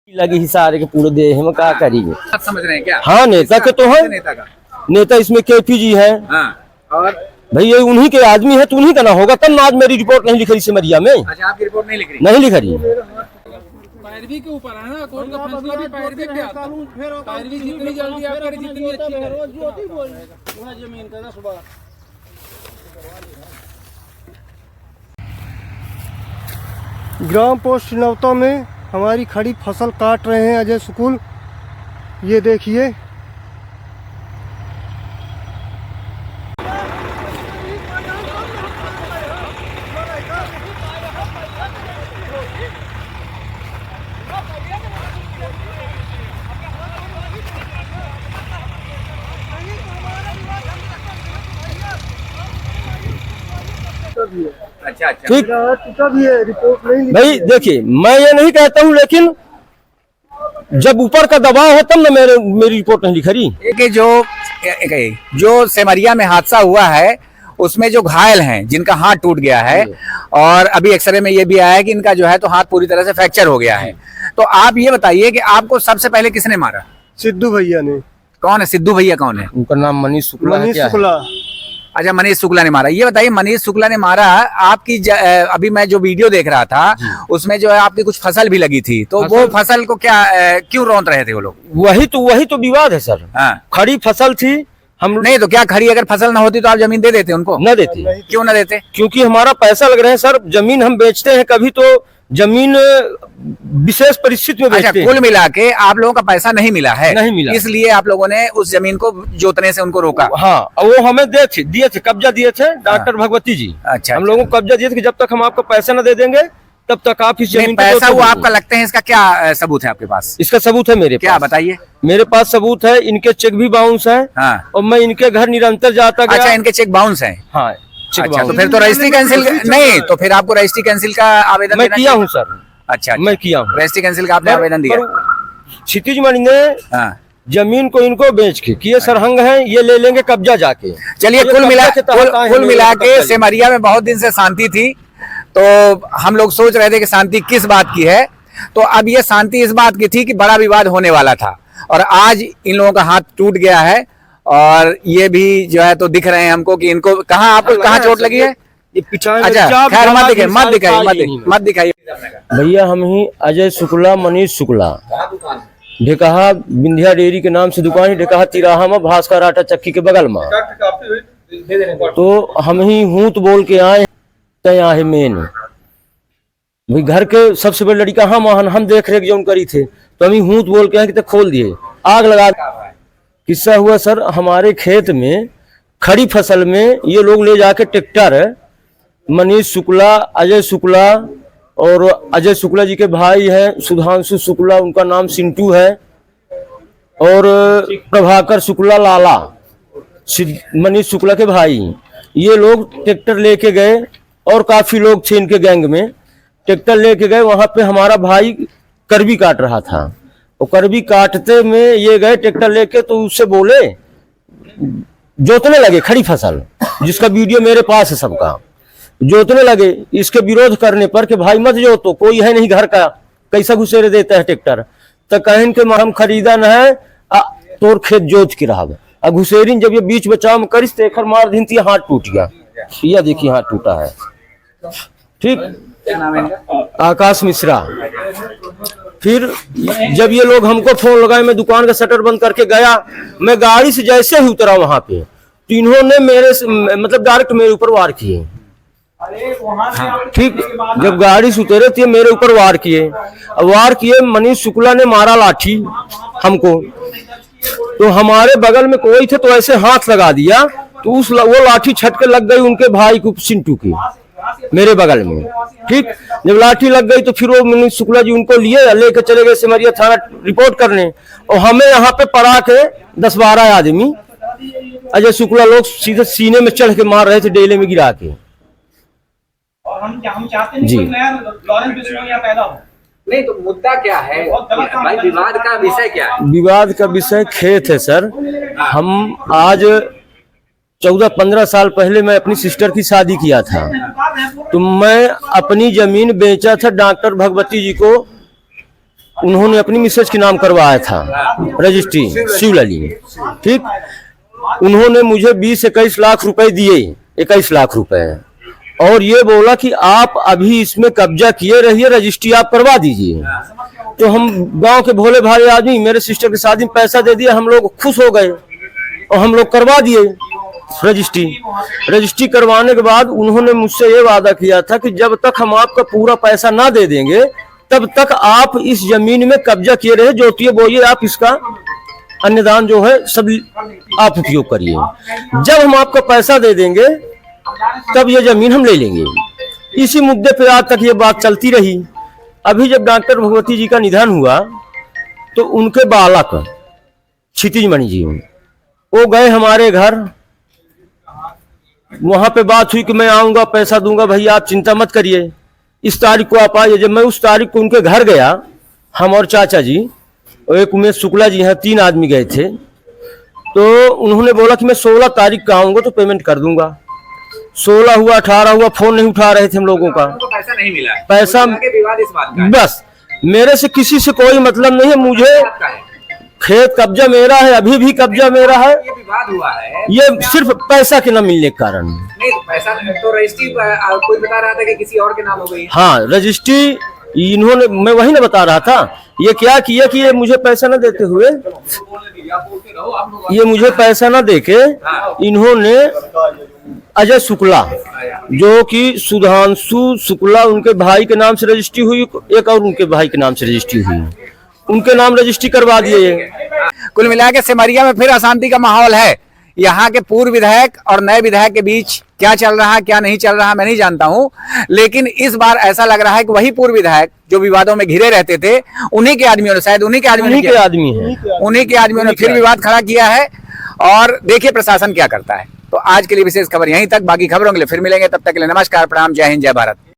लगी हिसार के पूरे देह में क्या करेंगे। आप समझ रहे हैं क्या? हाँ नेता के तो है, नेता का नेता इसमें केपी जी है। हाँ, और भाई ये उन्हीं के आदमी है तो उन्हीं का ना होगा, तब ना आज मेरी रिपोर्ट नहीं लिख रही सिमरिया में। अच्छा, आपकी रिपोर्ट नहीं लिख रही? नहीं लिख रही। पैरवी के ऊपर है ना, कोर्ट का फैसला भी पैरवी पे आता है। पैरवी जितनी जल्दी आप करें जितनी अच्छी है। जमीन का सुबह ग्राम पोस्ट नवता में हमारी खड़ी फसल काट रहे हैं अजय शुक्ल। ये देखिए, अच्छा अच्छा, ठीक भी है, रिपोर्ट नहीं भाई देखिए, मैं ये नहीं कहता हूँ, लेकिन जब ऊपर का दबाव हो तब ना मेरी रिपोर्ट नहीं लिख रही। जो सेमरिया में हादसा हुआ है उसमें जो घायल हैं, जिनका हाथ टूट गया है और अभी एक्सरे में ये भी आया है कि इनका जो है तो हाथ पूरी तरह से फ्रैक्चर हो गया है, तो आप ये बताइए कि आपको सबसे पहले किसने मारा? सिद्धू भैया ने। कौन है सिद्धू भैया? कौन है? उनका नाम मनीष शुक्ला है। मनीष क्या है? शुक्ला। अच्छा, मनीष शुक्ला ने मारा। ये बताइए, मनीष शुक्ला ने मारा आपकी अभी मैं जो वीडियो देख रहा था उसमें जो है आपकी कुछ फसल भी लगी थी, तो वो फसल को क्या क्यों रौंद रहे थे वो लोग? वही तो विवाद है सर। हाँ, खड़ी फसल थी, हम नहीं तो क्या खड़ी अगर फसल ना होती तो आप जमीन दे देते उनको? न देते। क्यों ना देते? क्योंकि हमारा पैसा लग रहा है सर, जमीन हम बेचते हैं, कभी तो जमीन विशेष परिस्थिति में अच्छा, बेचते हैं। कुल मिला के आप लोगों का पैसा नहीं मिला है? नहीं मिला, इसलिए आप लोगों ने उस जमीन को जोतने से उनको रोका? हाँ, और वो हमें दिए थे, कब्जा दिए थे डॉक्टर भगवती जी। अच्छा, हम लोगों को कब्जा दिए थे कि जब तक हम आपका पैसा न दे देंगे तब तक आप इस जमीन पैसा वो आपका लगते हैं, इसका क्या सबूत है आपके पास? इसका सबूत है मेरे पास। क्या बताइए? मेरे पास सबूत है, इनके चेक भी बाउंस है। हाँ। और मैं इनके घर निरंतर जाता गया। अच्छा, इनके चेक बाउंस है? हाँ, अच्छा, तो फिर तो रजिस्ट्री कैंसिल नहीं, तो फिर आपको रजिस्ट्री कैंसिल का आवेदन मैं किया हूँ सर। अच्छा, मैं किया हूँ रजिस्ट्री कैंसिल का आपने आवेदन दिया? क्षितिज मणि ने हाँ, जमीन को इनको बेच के किए सरहंग है, ये ले लेंगे कब्जा जाके। चलिए, कुल मिला के सेमरिया में बहुत दिन से शांति थी, तो हम लोग सोच रहे थे कि शांति किस बात की है, तो अब ये शांति इस बात की थी कि बड़ा विवाद होने वाला था, और आज इन लोगों का हाथ टूट गया है, और ये भी जो है तो दिख रहे हैं हमको कि इनको कहाँ, आपको कहाँ चोट लगी है? अच्छा, खैर मत दिखाइए। भैया हम ही अजय शुक्ला, मनीष शुक्ला, ढेकहा विंध्या डेयरी के नाम से दुकान है, ढेकहा तिराहा में भास्कर आटा चक्की के बगल में। तो हम ही हूँ तो बोल के आए यहाँ है मेन भाई, घर के सबसे बड़ी लड़का हम देख रेख जो करी थे, तो हम ही हूँ तो बोल के आए कि खोल दिए, आग लगा। किस्सा हुआ सर, हमारे खेत में खड़ी फसल में ये लोग ले जाके ट्रैक्टर, मनीष शुक्ला, अजय शुक्ला और अजय शुक्ला जी के भाई हैं सुधांशु शुक्ला, उनका नाम सिंटू है, और प्रभाकर शुक्ला लाला, मनीष शुक्ला के भाई, ये लोग ट्रैक्टर लेके गए, और काफी लोग थे इनके गैंग में। ट्रैक्टर लेके गए, वहां पे हमारा भाई करबी काट रहा था, और करबी काटते में ये गए ट्रैक्टर लेके, तो उससे बोले, जोतने लगे खड़ी फसल, जिसका वीडियो मेरे पास है सबका, जोतने लगे। इसके विरोध करने पर कि भाई मत जोतो, कोई है नहीं घर का, कैसा घुसेरे देता है ट्रैक्टर, तो कहन के हम खरीदा न है, तोर खेत जोत के रहा। घुसेरी जब ये बीच बचाव में करिस तो एक मार दिन हाथ टूट गया, यह देखिए हाथ टूटा है। ठीक, आकाश मिश्रा। फिर जब ये लोग हमको फोन लगाए, मैं दुकान का शटर बंद करके गया, मैं गाड़ी से जैसे ही उतरा वहां पे, तो इन्होंने मेरे मतलब डायरेक्ट मेरे ऊपर वार किए। ठीक, जब गाड़ी से उतरे थे मेरे ऊपर वार किए। मनीष शुक्ला ने मारा लाठी हमको, तो हमारे बगल में कोई थे तो ऐसे हाथ लगा दिया, तो वो लाठी छट के लग गई उनके भाई को, सिंटू की, मेरे बगल में। ठीक, जब लाठी लग गई तो फिर वो मनीष शुक्ला जी उनको लेकर चले गए सिमरिया थाना रिपोर्ट करने, और हमें यहाँ पे पड़ा के 10-12 आदमी अजय शुक्ला लोग सीधे सीने में चढ़ के मार रहे थे, डेले में गिरा के। और हम चाहते हैं कि कोई नया लॉरेंस बिश्नोई पैदा हो। नहीं तो मुद्दा क्या है भाई, विवाद का विषय क्या है? विवाद का विषय खेत है सर। हम आज 14-15 साल पहले मैं अपनी सिस्टर की शादी किया था, तो मैं अपनी जमीन बेचा था डॉक्टर भगवती जी को उन्होंने अपनी मिसेज के नाम करवाया था रजिस्ट्री, शिवलली। ठीक, उन्होंने मुझे 20-21 लाख रुपए दिए, 21 लाख रुपए, और ये बोला कि आप अभी इसमें कब्जा किए रहिए, रजिस्ट्री आप करवा दीजिए। तो हम गांव के भोले भाले आदमी, मेरे सिस्टर की शादी में पैसा दे दिया, हम लोग खुश हो गए और हम लोग करवा दिए रजिस्ट्री करवाने के बाद उन्होंने मुझसे ये वादा किया था कि जब तक हम आपका पूरा पैसा ना दे देंगे तब तक आप इस जमीन में कब्जा किए रहे, जोतिए बोइए, आप इसका अन्नदान जो है सब आप उपयोग करिए। जब हम आपका पैसा दे देंगे तब ये जमीन हम ले लेंगे। इसी मुद्दे पे आज तक ये बात चलती रही। अभी जब डॉक्टर भगवती जी का निधन हुआ तो उनके बालक क्षितिज मणि जी वो गए हमारे घर, वहां पे बात हुई कि मैं आऊंगा, पैसा दूंगा, भैया आप चिंता मत करिए, इस तारीख को आप आइए। जब मैं उस तारीख को उनके घर गया, हम और चाचा जी और एक उमेश शुक्ला जी हैं, 3 आदमी गए थे। तो उन्होंने बोला कि मैं 16 तारीख का आऊंगा तो पेमेंट कर दूंगा। 16 हुआ, 18 हुआ, फोन नहीं उठा रहे थे हम लोगों का, पैसा नहीं मिला, पैसा विवाद इस बात का है। बस मेरे से किसी से कोई मतलब नहीं है, मुझे खेत कब्जा मेरा है, अभी भी कब्जा मेरा है। ये विवाद हुआ है, ये सिर्फ पैसा के न मिलने के कारण। नहीं पैसा तो रजिस्ट्री कोई बता रहा था कि किसी और के नाम हो गई। हाँ, रजिस्ट्री इन्होंने, मैं वही ना बता रहा था, ये क्या किया कि ये मुझे पैसा न देते हुए, ये मुझे पैसा न देके इन्होंने अजय शुक्ला, जो कि सुधांशु शुक्ला, उनके भाई के नाम से रजिस्ट्री हुई, एक और उनके भाई के नाम से रजिस्ट्री हुई, उनके नाम रजिस्ट्री करवा दिए। कुल मिला के सिमरिया में फिर अशांति का माहौल है। यहाँ के पूर्व विधायक और नए विधायक के बीच क्या चल रहा है क्या नहीं चल रहा मैं नहीं जानता हूँ, लेकिन इस बार ऐसा लग रहा है कि वही पूर्व विधायक जो विवादों में घिरे रहते थे, उन्हीं के आदमियों ने, शायद उन्हीं के आदमियों ने फिर विवाद खड़ा किया है। और देखिए प्रशासन क्या करता है। तो आज के लिए विशेष खबर यहीं तक, बाकी खबरों के लिए फिर मिलेंगे, तब तक के लिए नमस्कार, प्रणाम, जय हिंद, जय भारत।